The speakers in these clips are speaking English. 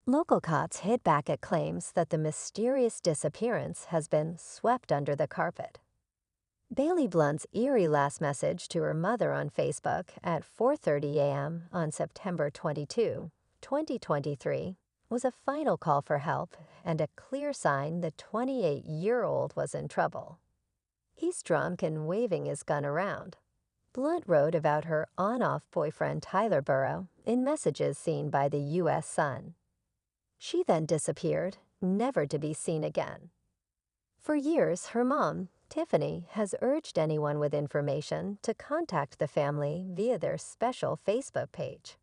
Local cops hit back at claims that the mysterious disappearance has been swept under the carpet. Bailey Blunt's eerie last message to her mother on Facebook at 4:30 a.m. on September 22, 2023, was a final call for help and a clear sign the 28-year-old was in trouble. He's drunk and waving his gun around. Blunt wrote about her on-off boyfriend Tyler Burrow in messages seen by the U.S. Sun. She then disappeared, never to be seen again. For years, her mom, Tiffany, has urged anyone with information to contact the family via their special Facebook page.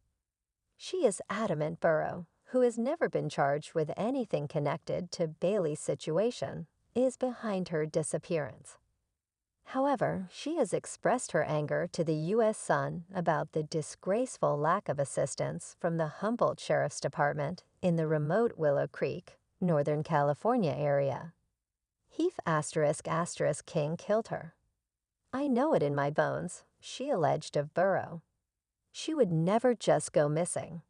She is adamant Burrow, who has never been charged with anything connected to Bailey's situation, is behind her disappearance. However, she has expressed her anger to the U.S. Sun about the disgraceful lack of assistance from the Humboldt Sheriff's Department in the remote Willow Creek, Northern California area. Heath *** King killed her. I know it in my bones, she alleged of Burrow. She would never just go missing.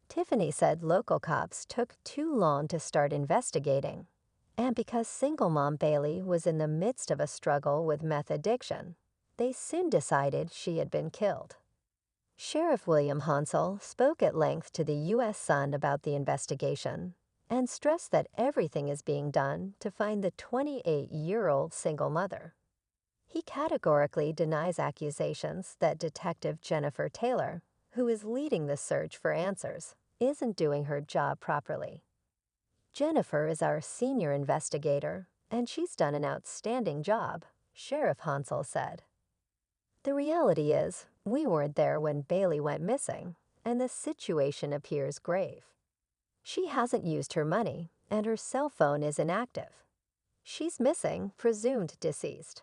Tiffany said local cops took too long to start investigating, and because single mom Bailey was in the midst of a struggle with meth addiction, they soon decided she had been killed. Sheriff William Hansel spoke at length to the U.S. Sun about the investigation and stressed that everything is being done to find the 28-year-old single mother. He categorically denies accusations that Detective Jennifer Taylor, who is leading the search for answers, isn't doing her job properly. Jennifer is our senior investigator, and she's done an outstanding job, Sheriff Hansel said. The reality is, we weren't there when Bailey went missing, and the situation appears grave. She hasn't used her money, and her cell phone is inactive. She's missing, presumed deceased.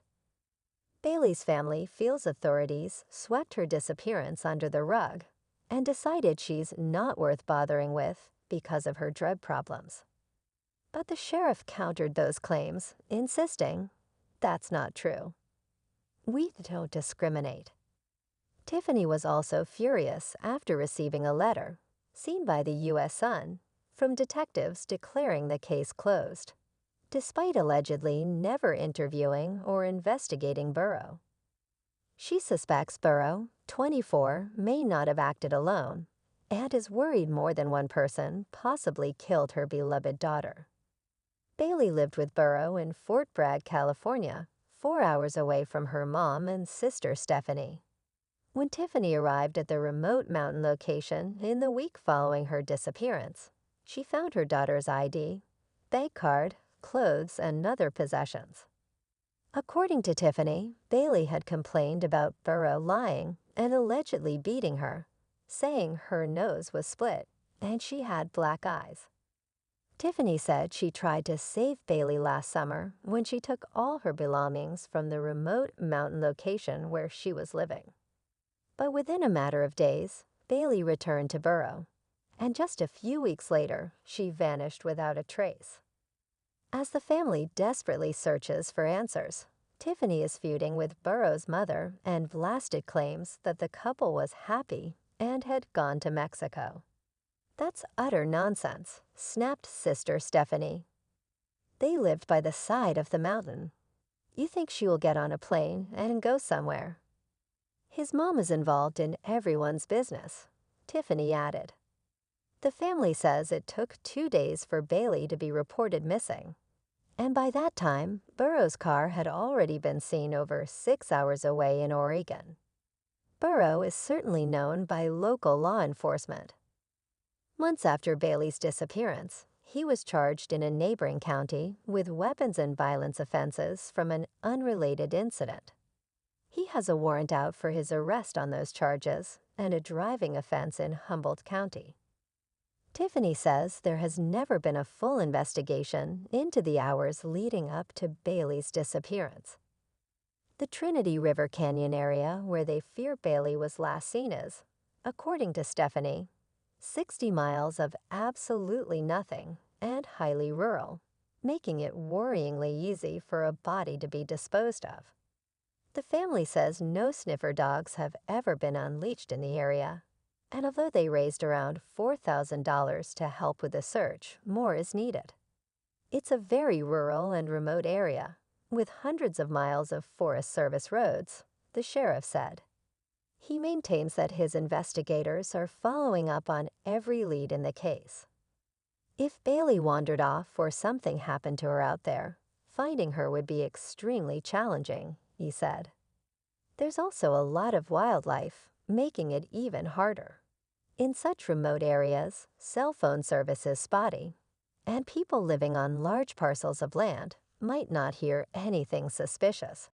Bailey's family feels authorities swept her disappearance under the rug and decided she's not worth bothering with because of her drug problems. But the sheriff countered those claims, insisting, that's not true. We don't discriminate. Tiffany was also furious after receiving a letter, seen by the U.S. Sun, from detectives declaring the case closed, despite allegedly never interviewing or investigating Burrow. She suspects Burrow, 24, may not have acted alone, and is worried more than one person possibly killed her beloved daughter. Bailey lived with Burrow in Fort Bragg, California, 4 hours away from her mom and sister Stephanie. When Tiffany arrived at the remote mountain location in the week following her disappearance, she found her daughter's ID, bank card, clothes, and other possessions. According to Tiffany, Bailey had complained about Burrow lying and allegedly beating her, saying her nose was split and she had black eyes. Tiffany said she tried to save Bailey last summer when she took all her belongings from the remote mountain location where she was living. But within a matter of days, Bailey returned to Burrow, and just a few weeks later, she vanished without a trace. As the family desperately searches for answers, Tiffany is feuding with Burrow's mother and blasted claims that the couple was happy and had gone to Mexico. That's utter nonsense, snapped sister Stephanie. They lived by the side of the mountain. You think she will get on a plane and go somewhere? His mom is involved in everyone's business, Tiffany added. The family says it took 2 days for Bailey to be reported missing, and by that time, Burrow's car had already been seen over 6 hours away in Oregon. Burrow is certainly known by local law enforcement. Months after Bailey's disappearance, he was charged in a neighboring county with weapons and violence offenses from an unrelated incident. He has a warrant out for his arrest on those charges and a driving offense in Humboldt County. Tiffany says there has never been a full investigation into the hours leading up to Bailey's disappearance. The Trinity River Canyon area where they fear Bailey was last seen is, according to Stephanie, 60 miles of absolutely nothing and highly rural, making it worryingly easy for a body to be disposed of. The family says no sniffer dogs have ever been unleashed in the area, And although they raised around $4,000 to help with the search, more is needed. It's a very rural and remote area, with hundreds of miles of Forest Service roads, the sheriff said. He maintains that his investigators are following up on every lead in the case. If Bailey wandered off or something happened to her out there, finding her would be extremely challenging, he said. There's also a lot of wildlife, making it even harder. In such remote areas, cell phone service is spotty, and people living on large parcels of land might not hear anything suspicious.